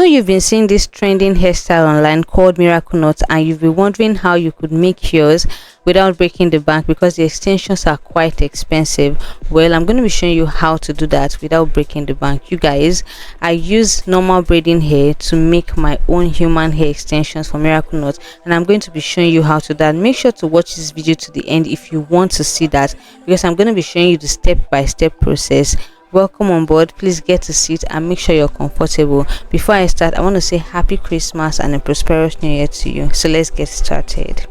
you've been seeing this trending hairstyle online called miracle knots, and you've been wondering how you could make yours without breaking the bank because the extensions are quite expensive. Well, I'm going to be showing you how to do that without breaking the bank. You guys, I use normal braiding hair to make my own human hair extensions for miracle knots, and I'm going to be showing you how to do that. Make sure to watch this video to the end if you want to see that, because I'm going to be showing you the step-by-step process. Welcome on board. Please get a seat and make sure you're comfortable. Before I start, I want to say happy Christmas and a prosperous new year to you. So let's get started.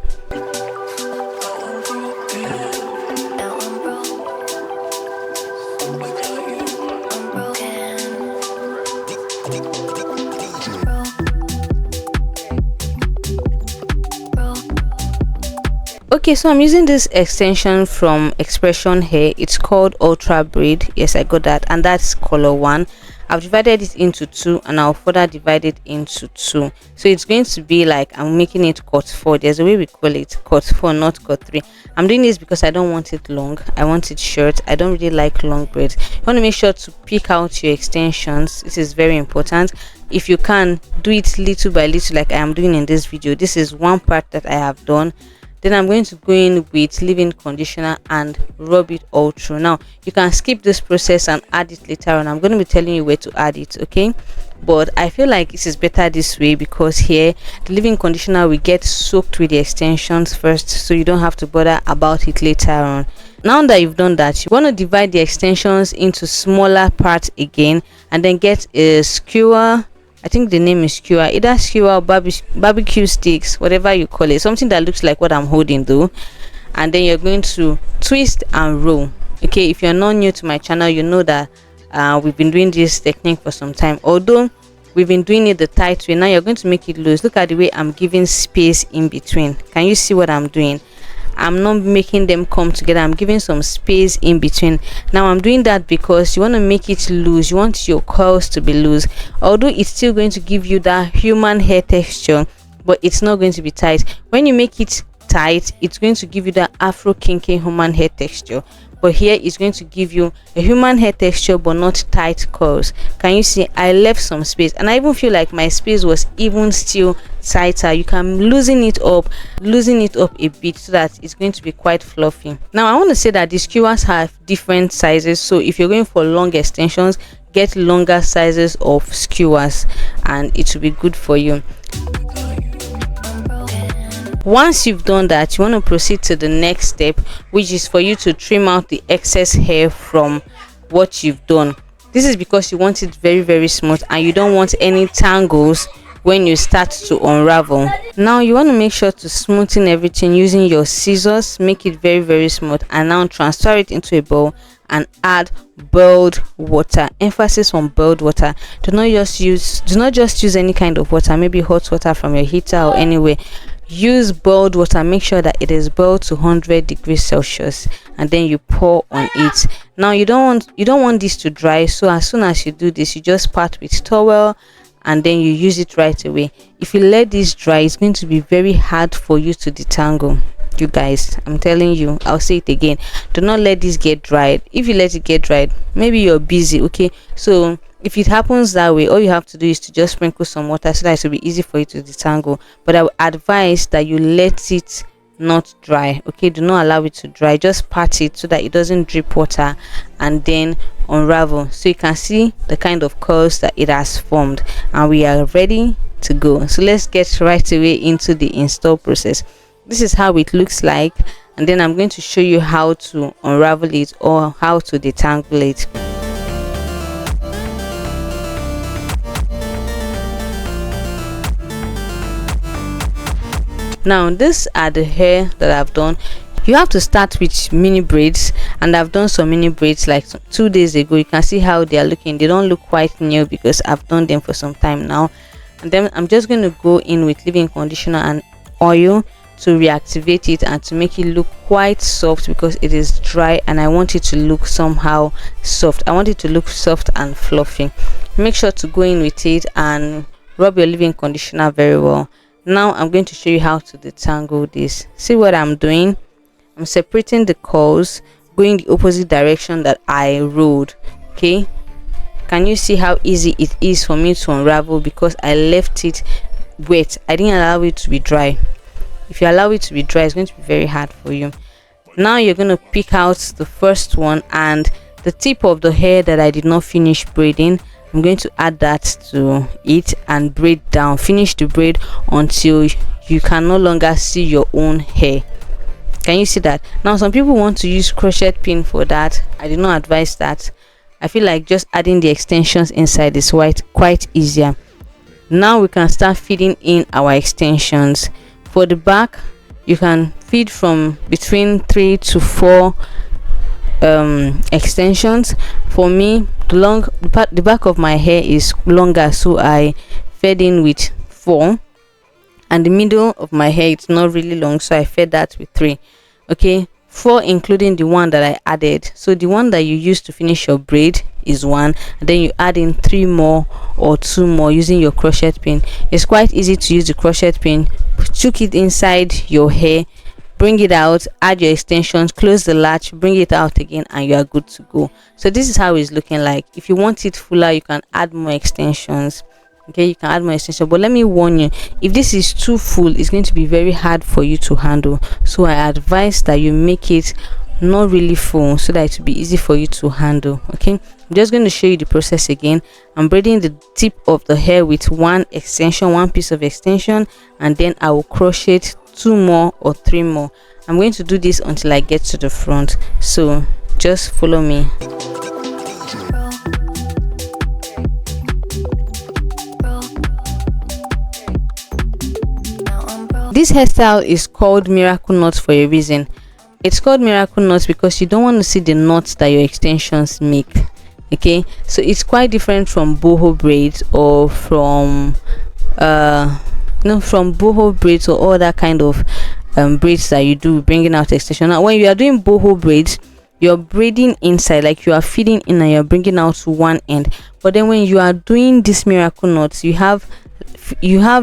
Okay, so I'm using this extension from Xpression hair. It's called Ultra Braid. Yes, I got that, and that's color 1. I've divided it into 2, and I'll further divide it into 2. So it's going to be like I'm making it cut 4. There's a way we call it, cut 4, not cut 3. I'm doing this because I don't want it long. I want it short. I don't really like long braids. You want to make sure to pick out your extensions. This is very important. If you can, do it little by little like I am doing in this video. This is one part that I have done. Then I'm going to go in with leave-in conditioner and rub it all through. Now you can skip this process and add it later on. I'm going to be telling you where to add it, okay? But I feel like this is better this way because here the leave-in conditioner will get soaked with the extensions first, so you don't have to bother about it later on. Now that you've done that, you want to divide the extensions into smaller parts again, and then get a skewer. I think the name is skewer, either skewer or barbecue sticks, whatever you call it, something that looks like what I'm holding though. And then you're going to twist and roll. Okay, if you're not new to my channel, you know that we've been doing this technique for some time. Although we've been doing it the tight way, now you're going to make it loose. Look at the way I'm giving space in between. Can you see what I'm doing? I'm not making them come together. I'm giving some space in between. Now I'm doing that because you want to make it loose. You want your curls to be loose, although it's still going to give you that human hair texture, but it's not going to be tight. When you make it tight, it's going to give you that afro kinky human hair texture, but here it's going to give you a human hair texture but not tight curls. Can you see? I left some space, and I even feel like my space was even still tighter. You can loosen it up a bit so that it's going to be quite fluffy. Now I want to say that the skewers have different sizes, so if you're going for long extensions, get longer sizes of skewers and it will be good for you. Once you've done that, you want to proceed to the next step, which is for you to trim out the excess hair from what you've done. This is because you want it very, very smooth and you don't want any tangles when you start to unravel. Now you want to make sure to smoothen everything using your scissors. Make it very, very smooth, and now transfer it into a bowl and add boiled water. Emphasis on boiled water. Do not just use any kind of water, maybe hot water from your heater or anywhere. Use boiled water. Make sure that it is boiled to 100 degrees Celsius, and then you pour on it. Now you don't want this to dry, so as soon as you do this, you just pat with towel and then you use it right away. If you let this dry, it's going to be very hard for you to detangle. You guys, I'm telling you, I'll say it again, do not let this get dried. If you let it get dried, maybe you're busy, okay? So if it happens that way, all you have to do is to just sprinkle some water so that it will be easy for you to detangle. But I would advise that you let it not dry, okay? Do not allow it to dry. Just pat it so that it doesn't drip water and then unravel, so you can see the kind of curls that it has formed, and we are ready to go. So let's get right away into the install process. This is how it looks like, and then I'm going to show you how to unravel it or how to detangle it. Now these are the hair that I've done. You have to start with mini braids, and I've done some mini braids like 2 days ago. You can see how they are looking. They don't look quite new because I've done them for some time now. And then I'm just going to go in with leave-in conditioner and oil to reactivate it and to make it look quite soft because it is dry, and I want it to look somehow soft. I want it to look soft and fluffy. Make sure to go in with it and rub your leave-in conditioner very well. Now I'm going to show you how to detangle this. See what I'm doing? I'm separating the curls, going the opposite direction that I rolled. Okay, Can you see how easy it is for me to unravel because I left it wet? I didn't allow it to be dry. If you allow it to be dry, it's going to be very hard for you. Now you're going to pick out the first one, and the tip of the hair that I did not finish braiding, I'm going to add that to it and braid down. Finish the braid until you can no longer see your own hair. Can you see that? Now some people want to use crochet pin for that. I do not advise that. I feel like just adding the extensions inside is quite easier. Now we can start feeding in our extensions. For the back, you can feed from between 3 to 4 extensions. For me, the back of my hair is longer, so I fed in with 4, and the middle of my hair it's not really long, so I fed that with 3. Okay, 4 including the one that I added. So the one that you use to finish your braid is 1, and then you add in 3 more or 2 more using your crochet pin. It's quite easy to use the crochet pin. Tuck it inside your hair, bring it out, add your extensions, close the latch, bring it out again, and you are good to go. So this is how it's looking like. If you want it fuller, you can add more extensions. Okay, you can add more extension, but let me warn you, if this is too full, it's going to be very hard for you to handle. So I advise that you make it not really full so that it will be easy for you to handle. Okay, I'm just going to show you the process again. I'm braiding the tip of the hair with one piece of extension, and then I will crochet 2 more or 3 more. I'm going to do this until I get to the front, so just follow me. This hairstyle is called miracle knot for a reason. It's called miracle knot because you don't want to see the knots that your extensions make. Okay, so it's quite different from boho braids or from from boho braids or all that kind of braids that you do bringing out extension. Now when you are doing boho braids, you're braiding inside, like you are feeding in and you're bringing out to one end. But then when you are doing this miracle knots, you have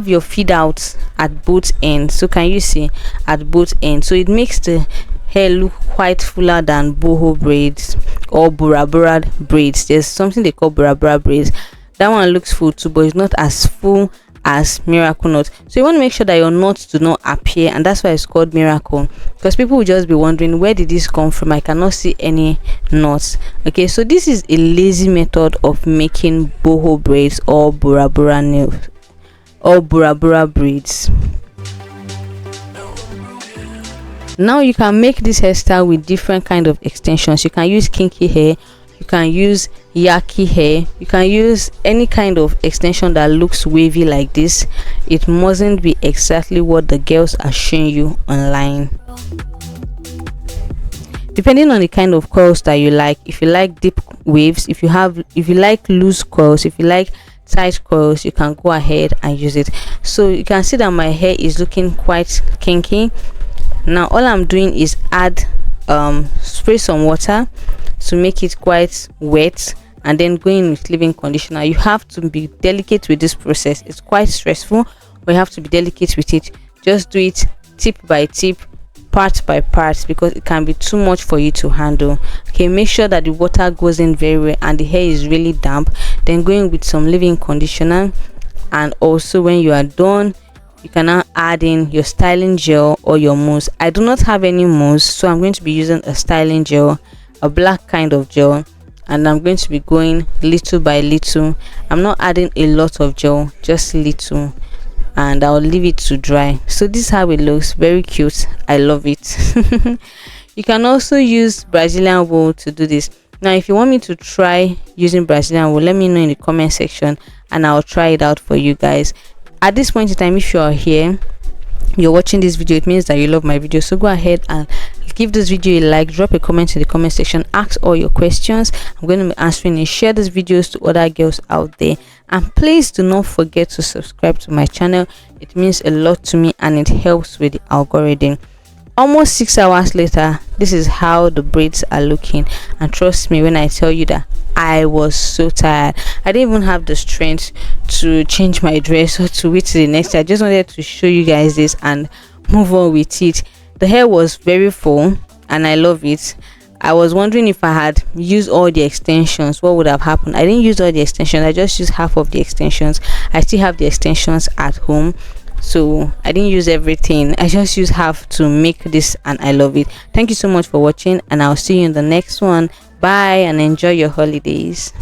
your feed out at both ends. So can you see at both ends? So it makes the hair look quite fuller than boho braids or bora bora braids. There's something they call bora bora braids. That one looks full too, but it's not as full as miracle knot. So you want to make sure that your knots do not appear, and that's why it's called miracle, because people will just be wondering, where did this come from? I cannot see any knots. Okay, so this is a lazy method of making boho braids or bora bora nails or bora bora braids. Now you can make this hairstyle with different kind of extensions. You can use kinky hair, you can use yaki hair, you can use any kind of extension that looks wavy like this. It mustn't be exactly what the girls are showing you online. Depending on the kind of curls that you like, if you like deep waves, if you like loose curls, if you like tight curls, you can go ahead and use it. So you can see that my hair is looking quite kinky. Now all I'm doing is add spray some water to make it quite wet, and then go in with leave-in conditioner. You have to be delicate with this process. It's quite stressful, but you have to be delicate with it. Just do it tip by tip, part by part, because it can be too much for you to handle. Okay, make sure that the water goes in very well and the hair is really damp. Then go in with some leave-in conditioner, and also when you are done, you can now add in your styling gel or your mousse. I do not have any mousse, so I'm going to be using a styling gel, a black kind of gel, and I'm going to be going little by little. I'm not adding a lot of gel, just little, and I'll leave it to dry. So this is how it looks. Very cute. I love it. You can also use Brazilian wool to do this. Now if you want me to try using Brazilian wool, let me know in the comment section and I'll try it out for you guys. At this point in time, if you are here, you're watching this video, it means that you love my video. So go ahead and give this video a like, drop a comment in the comment section, ask all your questions. I'm going to be answering it. Share these videos to other girls out there, and please do not forget to subscribe to my channel. It means a lot to me and it helps with the algorithm. Almost 6 hours later, this is how the braids are looking, and trust me when I tell you that I was so tired. I didn't even have the strength to change my dress or to wait till the next day. I just wanted to show you guys this and move on with it. The hair was very full and I love it. I was wondering if I had used all the extensions, what would have happened. I didn't use all the extensions, I just used half of the extensions. I still have the extensions at home, so I didn't use everything. I just used half to make this, and I love it. Thank you so much for watching, and I'll see you in the next one. Bye, and enjoy your holidays.